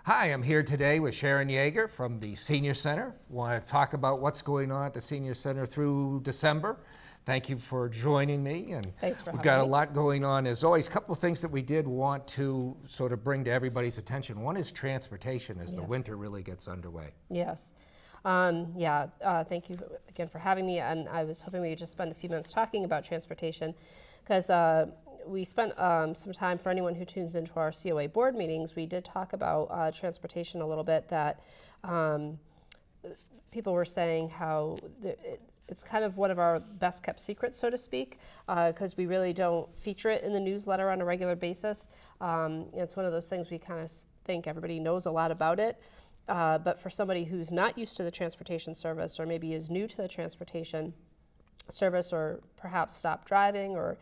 Hi, I'm here today with Sharon Yeager from the Senior Center. Want to talk about what's going on at the Senior Center through December. Thank you for joining me. And Thanks for we've having got a me. lot going on as always. A couple of things that we did want to sort of bring to everybody's attention. One is transportation as the Yes. winter really gets underway. Yes. Thank you again for having me. And I was hoping we could just spend a few minutes talking about transportation because we spent some time, for anyone who tunes into our COA board meetings, we did talk about transportation a little bit, that people were saying how it's kind of one of our best kept secrets, so to speak, because we really don't feature it in the newsletter on a regular basis. It's one of those things we kind of think everybody knows a lot about it. But for somebody who's not used to the transportation service, or maybe is new to the transportation service, or perhaps stopped driving or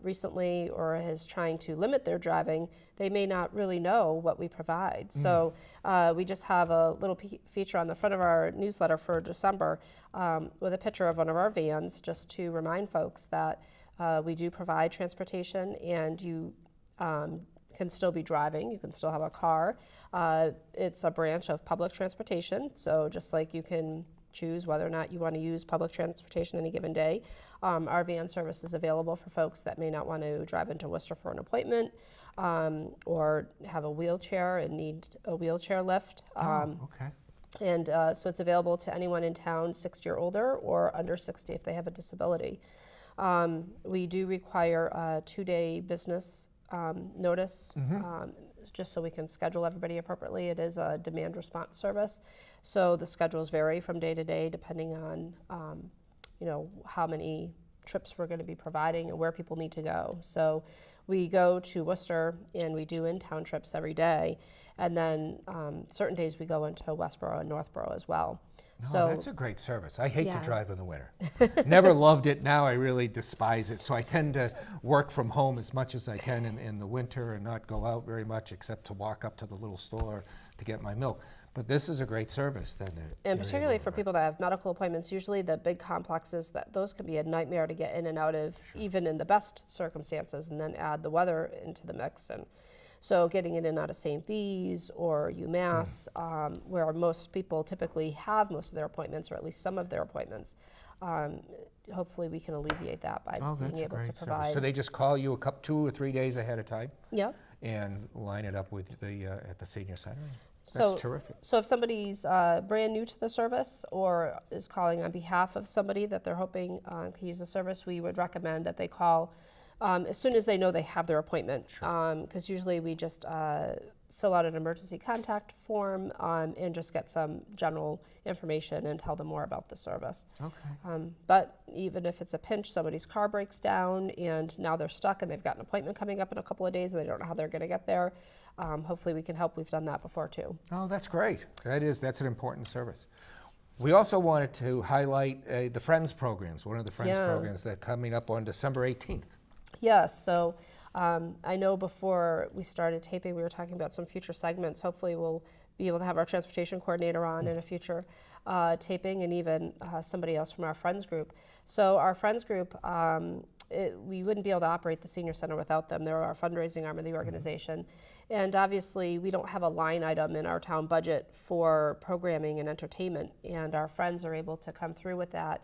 recently, or is trying to limit their driving, they may not really know what we provide. So we just have a little feature on the front of our newsletter for December with a picture of one of our vans, just to remind folks that we do provide transportation, and you can still be driving, you can still have a car. It's a branch of public transportation, so just like you can choose whether or not you want to use public transportation any given day, our van service is available for folks that may not want to drive into Worcester for an appointment, or have a wheelchair and need a wheelchair lift. Okay. And so it's available to anyone in town 60 or older, or under 60 if they have a disability. We do require a 2-day business notice, just so we can schedule everybody appropriately. It is a demand response service, so the schedules vary from day to day depending on how many trips we're going to be providing and where people need to go. So we go to Worcester and we do in-town trips every day, and then certain days we go into Westboro and Northborough as well. No, So that's a great service. I hate to Yeah. drive in the winter. Never loved it. Now I really despise it. So I tend to work from home as much as I can in the winter and not go out very much, except to walk up to the little store to get my milk. But this is a great service then. And particularly for people that have medical appointments, usually the big complexes, that those can be a nightmare to get in and out of, even in the best circumstances, and then add the weather into the mix. And so getting in and out of St. V's or UMass, where most people typically have most of their appointments, or at least some of their appointments, hopefully we can alleviate that by Oh, being that's a able great to provide. service. So they just call you 2 or 3 days ahead of time Yeah. and line it up with the at the Senior Center. So, That's terrific. So if somebody's brand new to the service, or is calling on behalf of somebody that they're hoping can use the service, we would recommend that they call as soon as they know they have their appointment. Because usually we just fill out an emergency contact form and just get some general information and tell them more about the service. Okay. But even if it's a pinch, somebody's car breaks down and now they're stuck and they've got an appointment coming up in a couple of days and they don't know how they're going to get there, hopefully we can help. We've done that before too. Oh, that's great. That's an important service. We also wanted to highlight the Friends programs, one of the Friends Yeah. programs that coming up on December 18th. Yes, so I know before we started taping, we were talking about some future segments. Hopefully we'll be able to have our transportation coordinator on in a future taping, and even somebody else from our Friends group. So our Friends group, we wouldn't be able to operate the Senior Center without them. They're our fundraising arm of the organization. And obviously we don't have a line item in our town budget for programming and entertainment, and our friends are able to come through with that.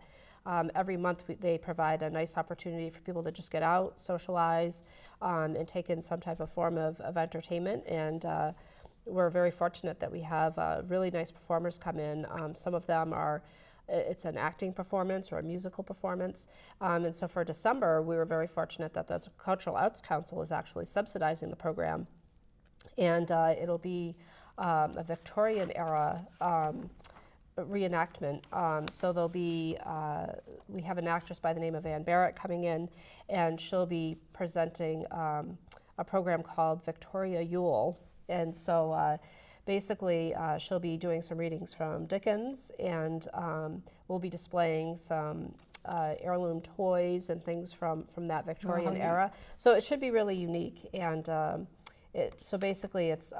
Every month they provide a nice opportunity for people to just get out, socialize, and take in some type of form of entertainment. And we're very fortunate that we have really nice performers come in. Some of them it's an acting performance or a musical performance. And so for December, we were very fortunate that the Cultural Arts Council is actually subsidizing the program. And it'll be a Victorian era reenactment. So there'll be, we have an actress by the name of Ann Barrett coming in, and she'll be presenting a program called Victoria Yule. And so basically she'll be doing some readings from Dickens, and we'll be displaying some heirloom toys and things from that Victorian era. So it should be really unique. And so basically it's,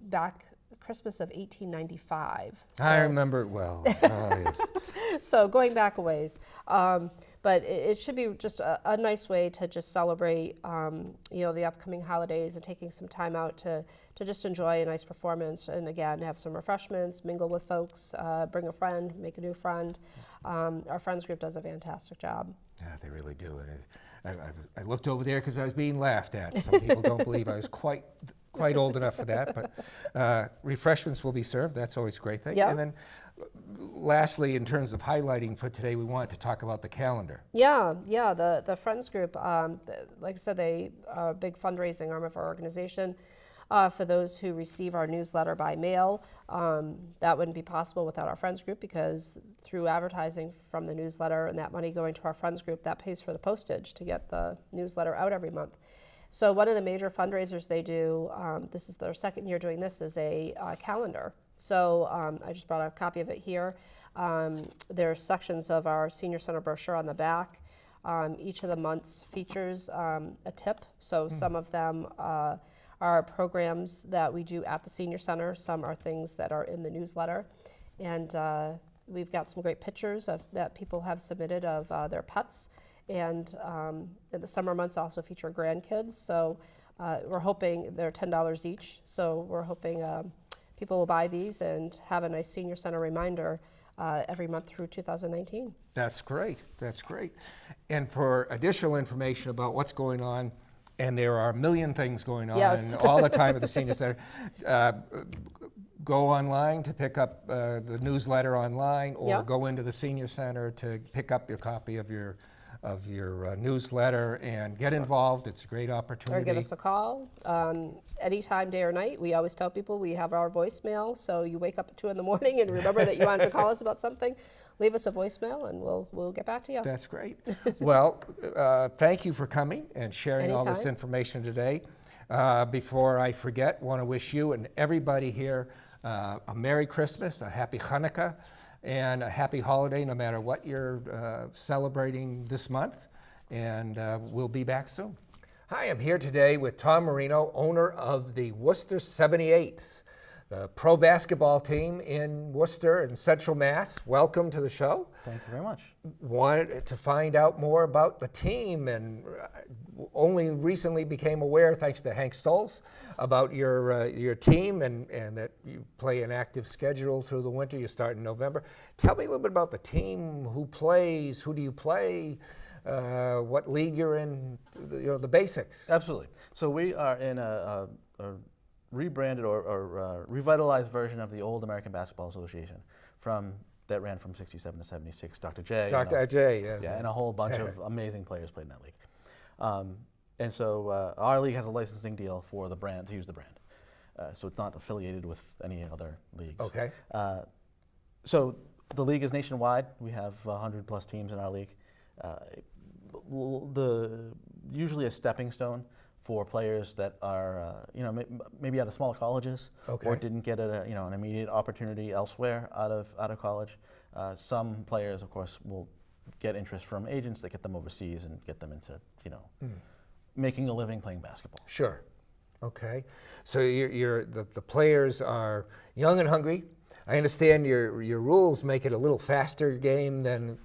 back Christmas of 1895. I So- remember it well. Oh, yes. so going back a ways, but it should be just a nice way to just celebrate, the upcoming holidays and taking some time out to just enjoy a nice performance and again have some refreshments, mingle with folks, bring a friend, make a new friend. Our friends group does a fantastic job. Yeah, they really do. And I looked over there because I was being laughed at. Some people don't believe I was quite old enough for that, but refreshments will be served. That's always a great thing. Yeah. And then lastly, in terms of highlighting for today, we wanted to talk about the calendar. Yeah, the Friends Group, like I said, they are a big fundraising arm of our organization. For those who receive our newsletter by mail, that wouldn't be possible without our Friends Group because through advertising from the newsletter and that money going to our Friends Group, that pays for the postage to get the newsletter out every month. So one of the major fundraisers they do, this is their second year doing this, is a calendar. So I just brought a copy of it here. There are sections of our Senior Center brochure on the back. Each of the months features a tip. So some of them are programs that we do at the Senior Center. Some are things that are in the newsletter. And we've got some great pictures that people have submitted of their pets. And the summer months also feature grandkids. So we're hoping they're $10 each. So we're hoping people will buy these and have a nice Senior Center reminder every month through 2019. That's great. That's great. And for additional information about what's going on, and there are a million things going on Yes. all the time at the Senior Center, go online to pick up the newsletter online, or Yeah. go into the Senior Center to pick up your copy of your newsletter and get involved. It's a great opportunity. Or give us a call anytime, day or night. We always tell people we have our voicemail, so you wake up at 2 in the morning and remember that you wanted to call us about something, leave us a voicemail and we'll get back to you. That's great. Well, thank you for coming and sharing all this Anytime. information today. Before I forget, want to wish you and everybody here a Merry Christmas, a Happy Hanukkah, and a happy holiday no matter what you're celebrating this month. And we'll be back soon. Hi, I'm here today with Tom Marino, owner of the Worcester 78s, the pro basketball team in Worcester and Central Mass. Welcome to the show. Thank you very much. Wanted to find out more about the team, and only recently became aware, thanks to Hank Stolz, about your team and that you play an active schedule through the winter. You start in November. Tell me a little bit about the team. Who plays? Who do you play? What league you're in? The basics. Absolutely. So we are in a rebranded or revitalized version of the old American Basketball Association that ran from 67 to 76. Dr. J. Dr. Ajay, yes. Yeah, and a whole bunch of amazing players played in that league. And so our league has a licensing deal for the brand, to use the brand. So it's not affiliated with any other leagues. Okay. So the league is nationwide. We have 100 plus teams in our league. Usually a stepping stone for players that are, maybe out of smaller colleges, Okay. or didn't get an immediate opportunity elsewhere out of college. Some players, of course, will get interest from agents that get them overseas and get them into, making a living playing basketball. Sure. Okay. So the players are young and hungry. I understand your rules make it a little faster game than.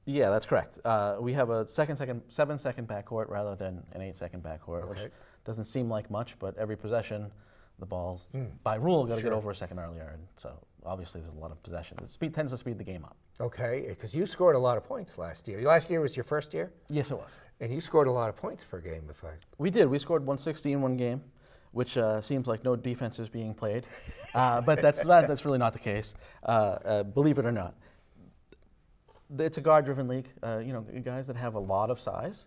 Yeah, that's correct. We have a 7-second backcourt rather than an 8-second backcourt, which Okay. doesn't seem like much, but every possession, the ball's by rule got to Sure. get over a second earlier, and so obviously there's a lot of possession. It tends to speed the game up. Okay, because you scored a lot of points last year. Last year was your first year, Yes, it was. and you scored a lot of points per game. We did. We scored 160 in one game, which seems like no defense is being played, but that's really not the case. Believe it or not. It's a guard-driven league. Guys that have a lot of size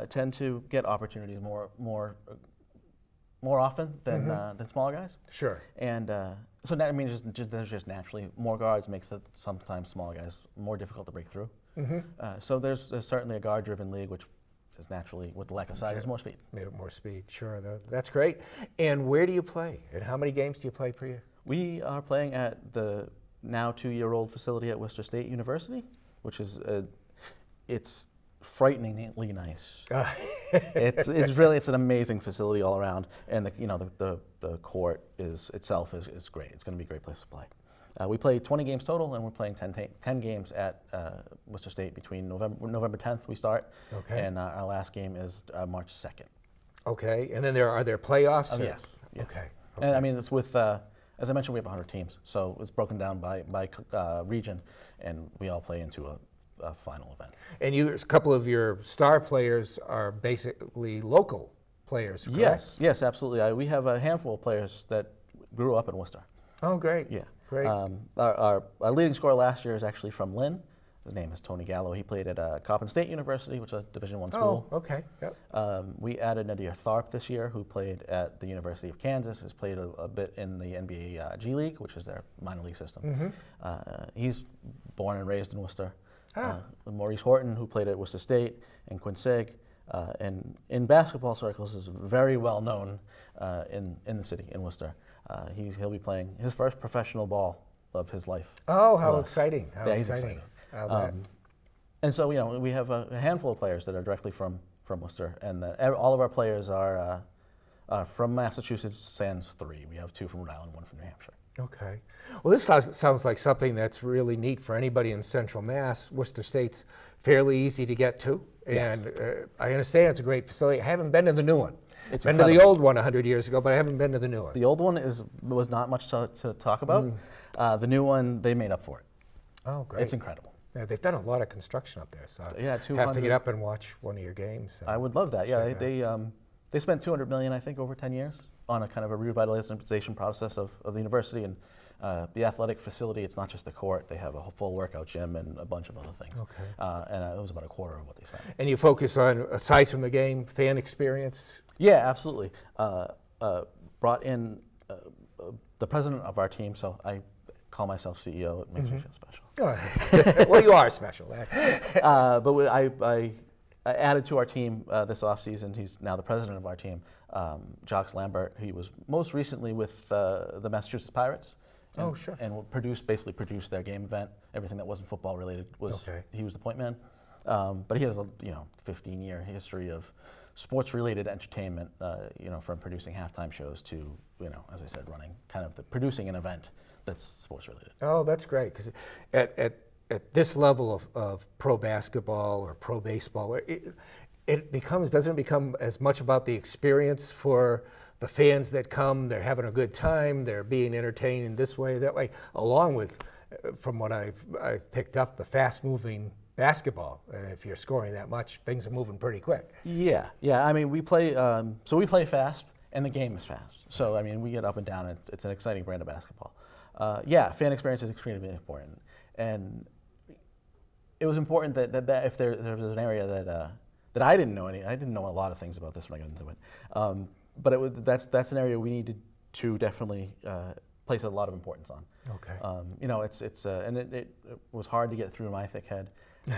tend to get opportunities more often than smaller guys. Sure. And so that means there's just naturally more guards makes it sometimes smaller guys more difficult to break through. So there's certainly a guard-driven league, which is naturally, with the lack of size, is more speed. More speed. Sure, that's great. And where do you play? And how many games do you play per year? We are playing at the now 2-year-old facility at Worcester State University, which is it's frighteningly nice. It's an amazing facility all around, and the court itself is great. It's going to be a great place to play. We play 20 games total, and we're playing 10 games at Worcester State between November 10th we start, Okay. and our last game is March 2nd. Okay, and then are there playoffs? Oh, or- yes. Okay. And I mean, it's with, as I mentioned, we have 100 teams, so it's broken down by region, and we all play into a final event. And a couple of your star players are basically local players, correct? Yes, absolutely. We have a handful of players that grew up in Worcester. Oh, great. Yeah. Great. Our leading scorer last year is actually from Lynn. His name is Tony Gallo. He played at Coppin State University, which is a Division I school. Oh, okay. Yep. We added Nadir Tharp this year, who played at the University of Kansas, has played a bit in the NBA G League, which is their minor league system. He's born and raised in Worcester. Maurice Horton, who played at Worcester State, and Quincy, and in basketball circles is very well known in the city, in Worcester. He'll be playing his first professional ball of his life. Oh, how with us. exciting. How Yeah, he's exciting. excited. I'll bet. And so, we have a handful of players that are directly from Worcester, and all of our players are from Massachusetts, sans 3. We have 2 from Rhode Island, 1 from New Hampshire. Okay. Well, this sounds like something that's really neat for anybody in Central Mass. Worcester State's fairly easy to get to, Yes. and I understand it's a great facility. I haven't been to the new one. It's been to the incredible. old one 100 years ago, but I haven't been to the new one. The old one was not much to talk about. The new one, they made up for it. Oh, great. It's incredible. Yeah, they've done a lot of construction up there, so I Yeah, have to 200 get up and watch one of your games. I would love that. Yeah, Check it they spent $200 million, I think, over 10 years on a kind of a revitalization process of the university and the athletic facility. It's not just the court; they have a full workout gym and a bunch of other things. Okay. And it was about a quarter of what they spent. And you focus on, aside from the game, fan experience. Yeah, absolutely. Brought in the president of our team, so I call myself CEO. It makes me feel special. Oh, well, you are special. I added to our team this offseason. He's now the president of our team, Jacques Lambert. He was most recently with the Massachusetts Pirates. And, Oh, sure. And basically produced their game event. Everything that wasn't football related he was the point man. But he has a 15-year history of sports-related entertainment. From producing halftime shows to as I said, running producing an event that's sports related. Oh, that's great, because at this level of pro basketball or pro baseball, doesn't it become as much about the experience for the fans that come? They're having a good time, they're being entertained in this way, that way, along with, from what I've picked up, the fast-moving basketball. If you're scoring that much, things are moving pretty quick. Yeah. I mean, we play fast, and the game is fast. So I mean, we get up and down. It's an exciting brand of basketball. Fan experience is extremely important, and it was important that if there was an area that I didn't know I didn't know a lot of things about this when I got into it, but that's an area we needed to definitely place a lot of importance on. Okay. And it was hard to get through my thick head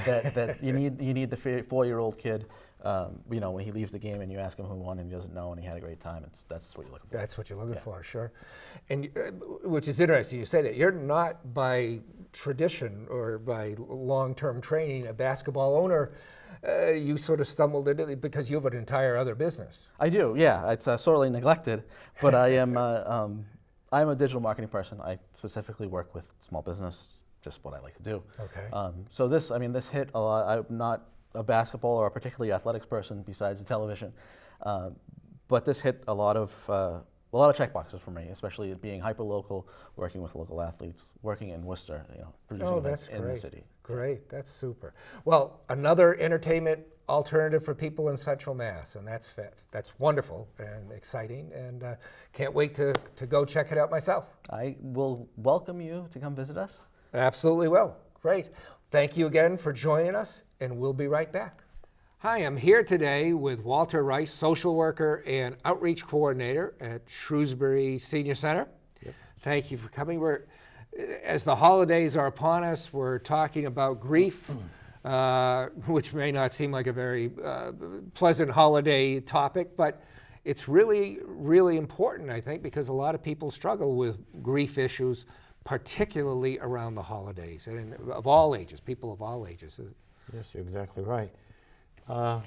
that you need the 4-year-old kid. When he leaves the game and you ask him who won and he doesn't know and he had a great time, that's what you're looking for. That's what you're looking for, sure. And which is interesting, you say that you're not by tradition or by long-term training a basketball owner. You sort of stumbled into it because you have an entire other business. I do, yeah. It's sorely neglected, but I am. I'm a digital marketing person. I specifically work with small business. It's just what I like to do. Okay. So this hit a lot. I'm not a basketball or a particularly athletics person besides the television, but this hit a lot of check boxes for me, especially it being hyper local, working with local athletes, working in Worcester, producing events in the city. Great, that's super. Well, another entertainment alternative for people in Central Mass, and that's wonderful and exciting, and can't wait to go check it out myself. I will welcome you to come visit us. Absolutely will. Great. Thank you again for joining us, and we'll be right back. Hi, I'm here today with Walter Rice, social worker and outreach coordinator at Shrewsbury Senior Center. Yep. Thank you for coming. As the holidays are upon us, we're talking about grief, which may not seem like a very pleasant holiday topic, but it's really, really important, I think, because a lot of people struggle with grief issues, particularly around the holidays, and of all ages, people of all ages. Yes, you're exactly right. Uh,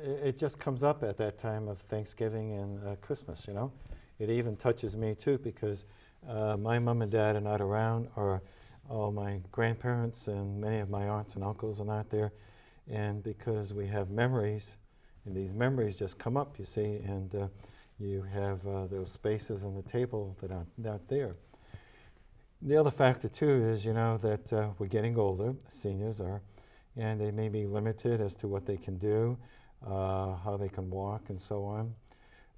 it just comes up at that time of Thanksgiving and Christmas, you know. It even touches me too because my mom and dad are not around, or all my grandparents and many of my aunts and uncles are not there. And because we have memories, and these memories just come up, you see, and you have those spaces on the table that are not there. The other factor too is, you know, that we're getting older, seniors are, and they may be limited as to what they can do, how they can walk and so on.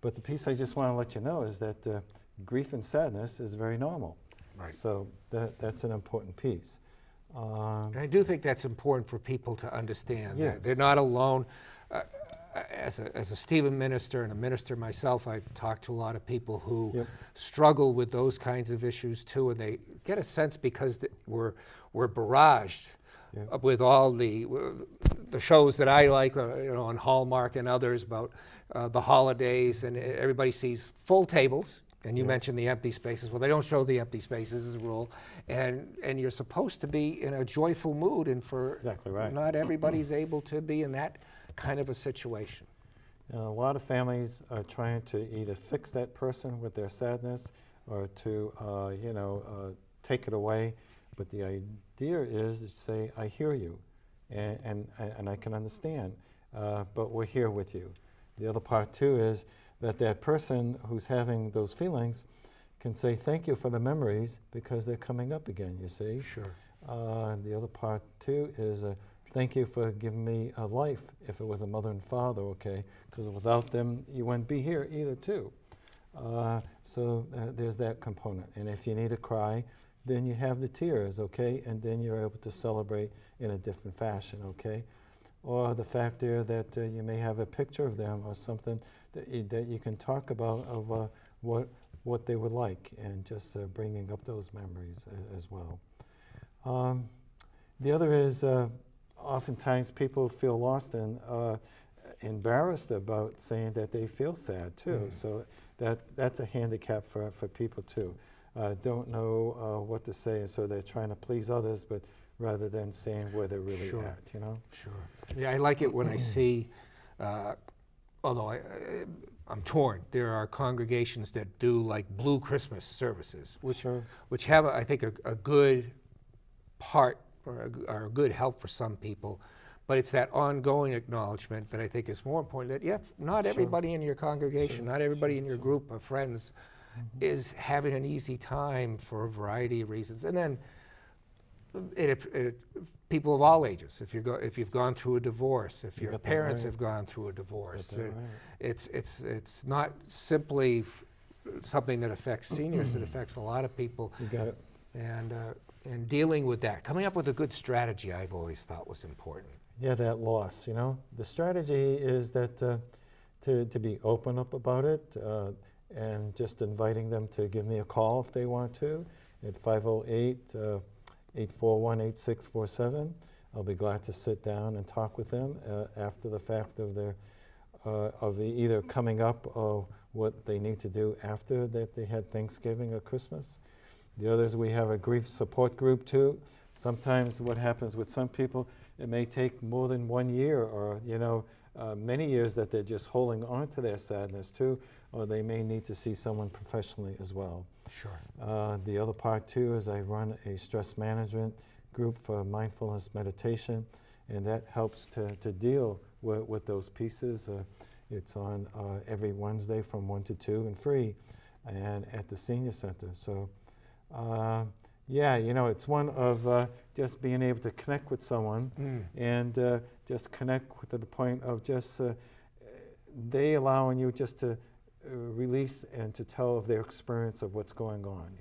But the piece I just want to let you know is that grief and sadness is very normal. Right. So that's an important piece. And I do think that's important for people to understand. Yes. That they're not alone. As a Stephen minister and a minister myself, I've talked to a lot of people who Yep. struggle with those kinds of issues too, and they get a sense because we're barraged Yep. with all the shows that I like, you know, on Hallmark and others about the holidays, and everybody sees full tables. And you Yeah. mentioned the empty spaces. Well, they don't show the empty spaces as a rule, and you're supposed to be in a joyful mood, and for Exactly right. not everybody's able to be in that kind of a situation. A lot of families are trying to either fix that person with their sadness or to, take it away. But the idea is to say, I hear you, and I can understand, but we're here with you. The other part, too, is that person who's having those feelings can say, thank you for the memories, because they're coming up again, you see. Sure. The other part, too, is thank you for giving me a life, if it was a mother and father, okay? Because without them, you wouldn't be here either, too. So there's that component. And if you need to cry, then you have the tears, okay? And then you're able to celebrate in a different fashion, okay? Or the fact there that you may have a picture of them or something that you can talk about of what they were like, and just bringing up those memories as well. The other is oftentimes people feel lost and embarrassed about saying that they feel sad too. So that's a handicap for people too. Don't know what to say, and so they're trying to please others, but rather than saying where they're really Sure. at, you know? Sure. Yeah, I like it when I see, although I'm torn, there are congregations that do like Blue Christmas services, which have, I think, a good part or a good help for some people. But it's that ongoing acknowledgement that I think is more important, that, yeah, not everybody in your congregation, not everybody in your group of friends is having an easy time for a variety of reasons. And then people of all ages, if you've gone through a divorce, if your got that parents right. have gone through a divorce, Got that right. it's not simply something that affects seniors, it affects a lot of people. You got it. And dealing with that, coming up with a good strategy, I've always thought was important. Yeah, that loss, you know. The strategy is that to be open up about it, and just inviting them to give me a call if they want to at 508-841-8647. I'll be glad to sit down and talk with them after the fact of their either coming up or what they need to do after that they had Thanksgiving or Christmas. The others, we have a grief support group too. Sometimes what happens with some people, it may take more than 1 year or many years that they're just holding on to their sadness too, or they may need to see someone professionally as well. Sure. The other part too is I run a stress management group for mindfulness meditation, and that helps to deal with those pieces. It's on every Wednesday from 1 to 2 and free, and at the senior center. So yeah, it's one of just being able to connect with someone and just connect to the point of just they allowing you just to release and to tell of their experience of what's going on,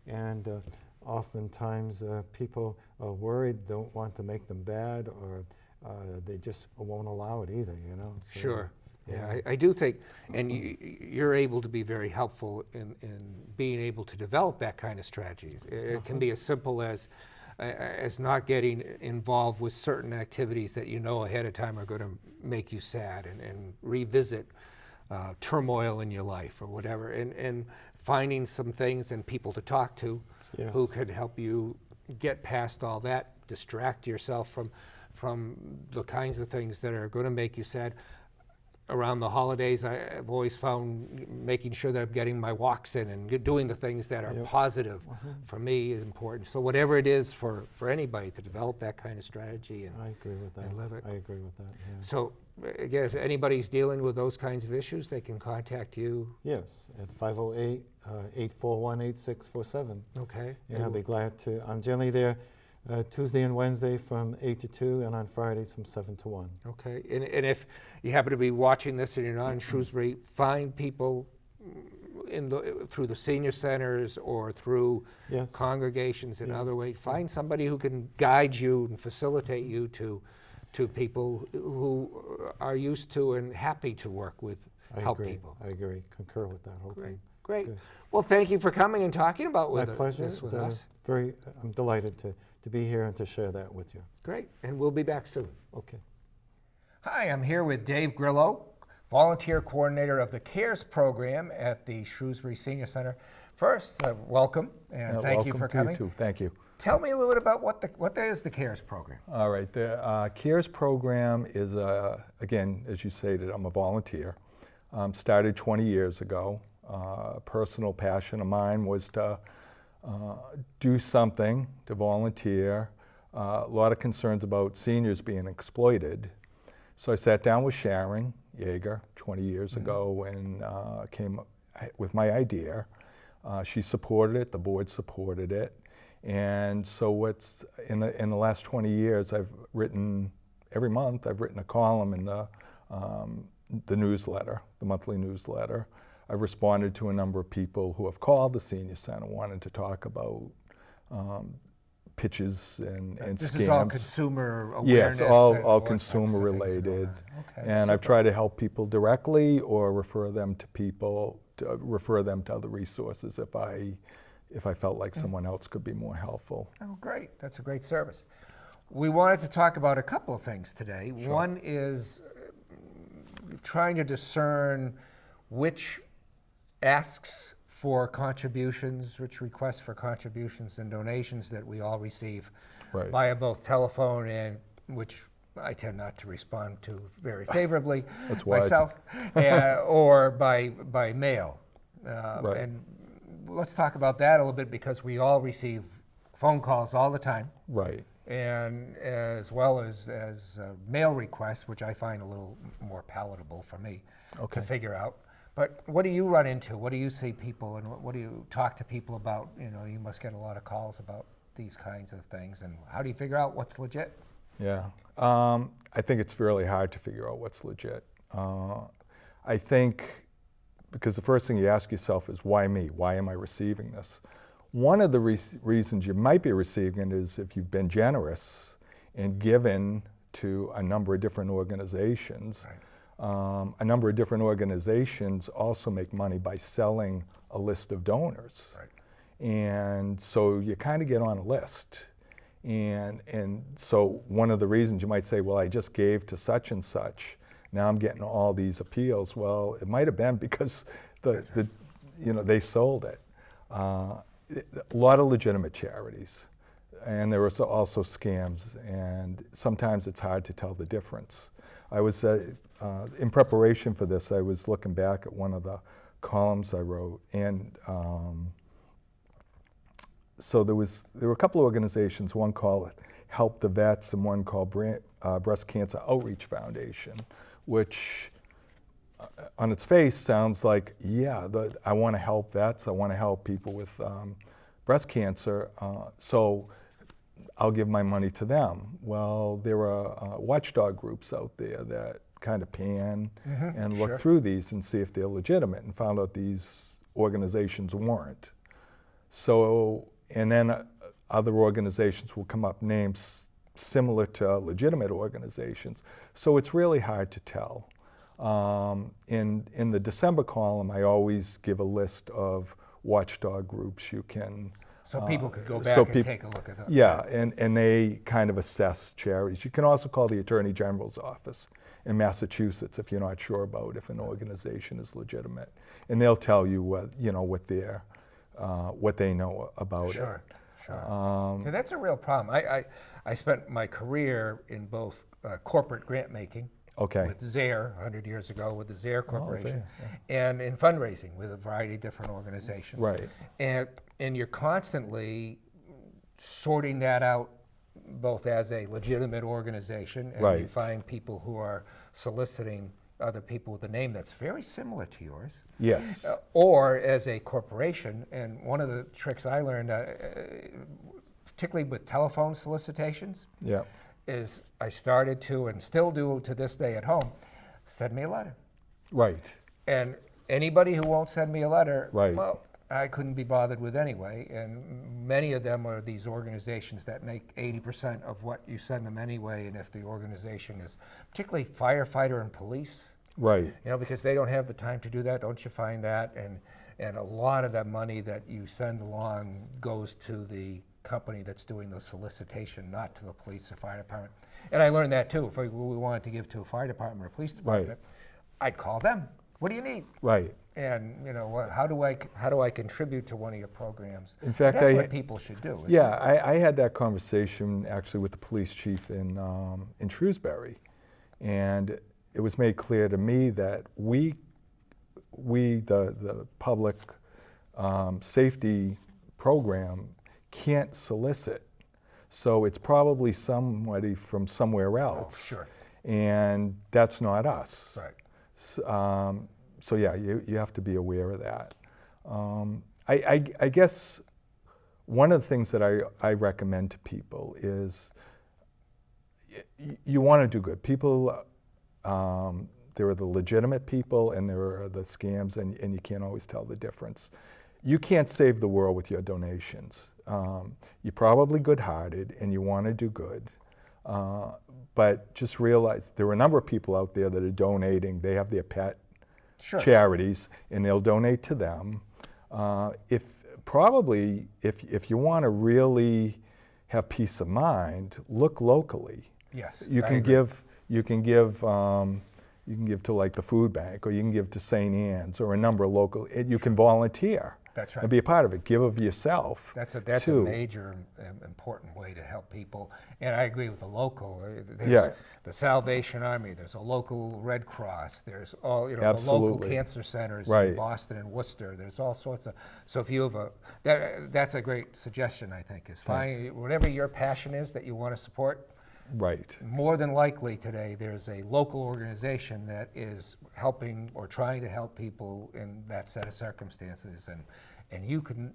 And oftentimes people are worried, don't want to make them bad, or they just won't allow it either, So, Sure. Yeah, I do think, and you're able to be very helpful in being able to develop that kind of strategy. It can be as simple as not getting involved with certain activities that you know ahead of time are going to make you sad, and revisit turmoil in your life or whatever, and finding some things and people to talk to Yes. who could help you get past all that, distract yourself from from the kinds of things that are going to make you sad. Around the holidays, I've always found making sure that I'm getting my walks in and doing the things that are positive for me is important. So whatever it is for anybody to develop that kind of strategy and I agree with that. and live it. I agree with that. Yeah. So again, if anybody's dealing with those kinds of issues, they can contact you. Yes, at 508-841-8647. Okay. And I'll be glad to. I'm generally there Tuesday and Wednesday from 8 to 2, and on Fridays from 7 to 1. Okay. And if you happen to be watching this and you're not in Shrewsbury, find people through the senior centers or through Yes. congregations in Yeah. other ways. Find somebody who can guide you and facilitate you to people who are used to and happy to work with, I help agree. people. I agree. Concur with that whole Great, thing. great. Good. Well, thank you for coming and talking about My pleasure. this with us. I'm delighted to be here and to share that with you. Great, and we'll be back soon. Okay. Hi, I'm here with Dave Grillo, volunteer coordinator of the CARES program at the Shrewsbury Senior Center. First, welcome, and thank you for coming. Welcome to you too. Thank you. Tell me a little bit about what is the CARES program? All right, the CARES program is, again, as you stated, I'm a volunteer. Started 20 years ago. Personal passion of mine was to do something, to volunteer. A lot of concerns about seniors being exploited. So I sat down with Sharon Yeager 20 years ago and came with my idea. She supported it, the board supported it. And so what's in the last 20 years, I've written, every month, I've written a column in the newsletter, the monthly newsletter. I've responded to a number of people who have called the Senior Center wanting to talk about pitches and scams. This is all consumer awareness. Yes, all what types of consumer things related. going on. Okay, And I've super. tried to help people directly or refer them to people, refer them to other resources if I felt like someone else could be more helpful. Oh, great. That's a great service. We wanted to talk about a couple of things today. Sure. One is trying to discern which asks for contributions, which requests for contributions and donations that we all receive Right. via both telephone and which I tend not to respond to very favorably That's wise. myself, or by mail. Right. And let's talk about that a little bit because we all receive phone calls all the time, Right. and as well as mail requests, which I find a little more palatable for me Okay. to figure out. But what do you run into? What do you see people, and what do you talk to people about? You know, you must get a lot of calls about these kinds of things, and how do you figure out what's legit? Yeah, I think it's really hard to figure out what's legit. I think because the first thing you ask yourself is, why me? Why am I receiving this? One of the reasons you might be receiving it is if you've been generous and given to a number of different organizations. Right. A number of different organizations also make money by selling a list of donors. Right. And so you kind of get on a list. And so one of the reasons you might say, well, I just gave to such and such, now I'm getting all these appeals. Well, it might have been because they sold it. A lot of legitimate charities. And there was also scams, and sometimes it's hard to tell the difference. I was, in preparation for this, I was looking back at one of the columns I wrote, and so there were a couple of organizations, one called Help the Vets and one called Breast Cancer Outreach Foundation, which on its face sounds like, yeah, I want to help vets, I want to help people with breast cancer, so I'll give my money to them. Well, there are watchdog groups out there that kind of pan and look sure. through these and see if they're legitimate, and found out these organizations weren't. So, and then other organizations will come up, names similar to legitimate organizations. So it's really hard to tell. In the December column, I always give a list of watchdog groups you can. So people could go back so and peop- take a look at that. Yeah, and they kind of assess charities. You can also call the Attorney General's office in Massachusetts if you're not sure about if an organization is legitimate, and they'll tell you what they know about Sure, Sure. Yeah, that's a real problem. I spent my career in both corporate grant making Okay. with Zaire 100 years ago with the Zaire Corporation, Zaire, and in fundraising with a variety of different organizations. Right. And you're constantly sorting that out both as a legitimate organization, and you Right. find people who are soliciting other people with a name that's very similar to yours. Yes. Or as a corporation. And one of the tricks I learned, particularly with telephone solicitations, Yeah. is I started to, and still do to this day at home, send me a letter. Right. And anybody who won't send me a letter, Right. well, I couldn't be bothered with anyway. And many of them are these organizations that make 80% of what you send them anyway. And if the organization is particularly firefighter and police, Right. because they don't have the time to do that, don't you find that? And a lot of that money that you send along goes to the company that's doing the solicitation, not to the police or fire department. And I learned that too. If we wanted to give to a fire department or a police department, I'd call them. What do you need? Right. And how do I contribute to one of your programs? In fact, that's what people should do. isn't Yeah, it? I had that conversation actually with the police chief in Shrewsbury, and it was made clear to me that we the public safety program can't solicit, so it's probably somebody from somewhere else. Sure. And that's not us. Right. So yeah, you have to be aware of that. I guess one of the things that I recommend to people is you want to do good. People, there are the legitimate people and there are the scams, and you can't always tell the difference. You can't save the world with your donations. You're probably good-hearted and you want to do good. But just realize there are a number of people out there that are donating. They have their pet charities, and they'll donate to them. If you want to really have peace of mind, look locally. Yes. You I can agree. give. You can give to like the food bank, or you can give to St. Anne's, or a number of local. You can volunteer. That's right. And be a part of it. Give of yourself. That's a too. major important way to help people. And I agree with the local. There's Yeah. the Salvation Army. There's a local Red Cross. There's all the local Absolutely. cancer centers Right. in Boston and Worcester. There's all sorts of. So if you have that's a great suggestion. I think is find whatever your passion is that you want to support. Right. More than likely today, there's a local organization that is helping or trying to help people in that set of circumstances, and you can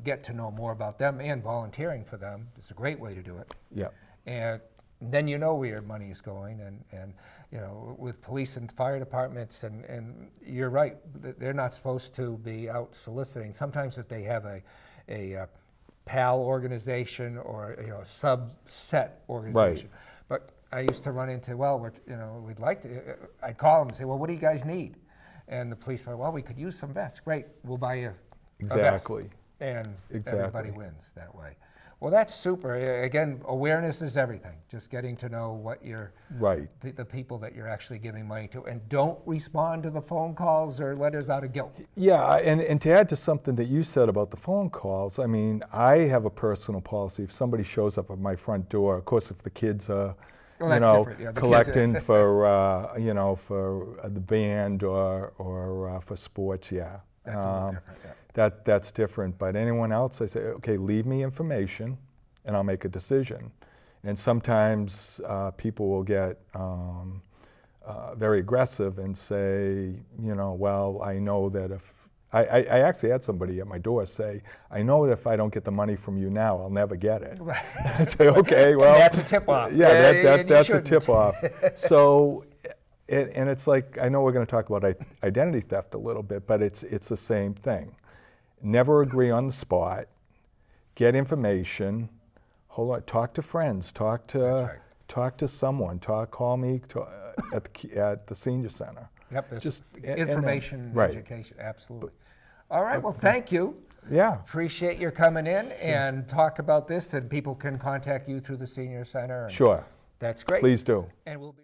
get to know more about them, and volunteering for them. It's a great way to do it. Yeah. And then you know where your money is going, and with police and fire departments, and you're right, they're not supposed to be out soliciting. Sometimes if they have a PAL organization or a subset organization. But I used to run into, we'd like to, I'd call them and say, well, what do you guys need? And the police went, well, we could use some vests. Great, we'll buy you a vest. Exactly. And Exactly. everybody wins that way. Well, that's super. Again, awareness is everything. Just getting to know what the people that you're actually giving money to, and don't respond to the phone calls or letters out of guilt. Yeah, and to add to something that you said about the phone calls, I mean, I have a personal policy. If somebody shows up at my front door, of course, if the kids are, That's different. Yeah, the collecting for, for the band or for sports, yeah. That's a little different. Yeah. That's different. But anyone else, I say, okay, leave me information, and I'll make a decision. And sometimes people will get very aggressive and say, well, I know that if I actually had somebody at my door say, I know that if I don't get the money from you now, I'll never get it. Right. I say, okay, well, that's a tip-off. Yeah, And that's you a shouldn't. tip-off. So. And it's like, I know we're going to talk about identity theft a little bit, but it's the same thing. Never agree on the spot. Get information. Hold on. Talk to friends. Talk to someone. Call me at the senior center. Yep. There's Just information, right. education. Absolutely. All right. Well, thank you. Yeah. Appreciate your coming in and talk about this, and people can contact you through the senior center. Sure. That's great. Please do. And we'll be.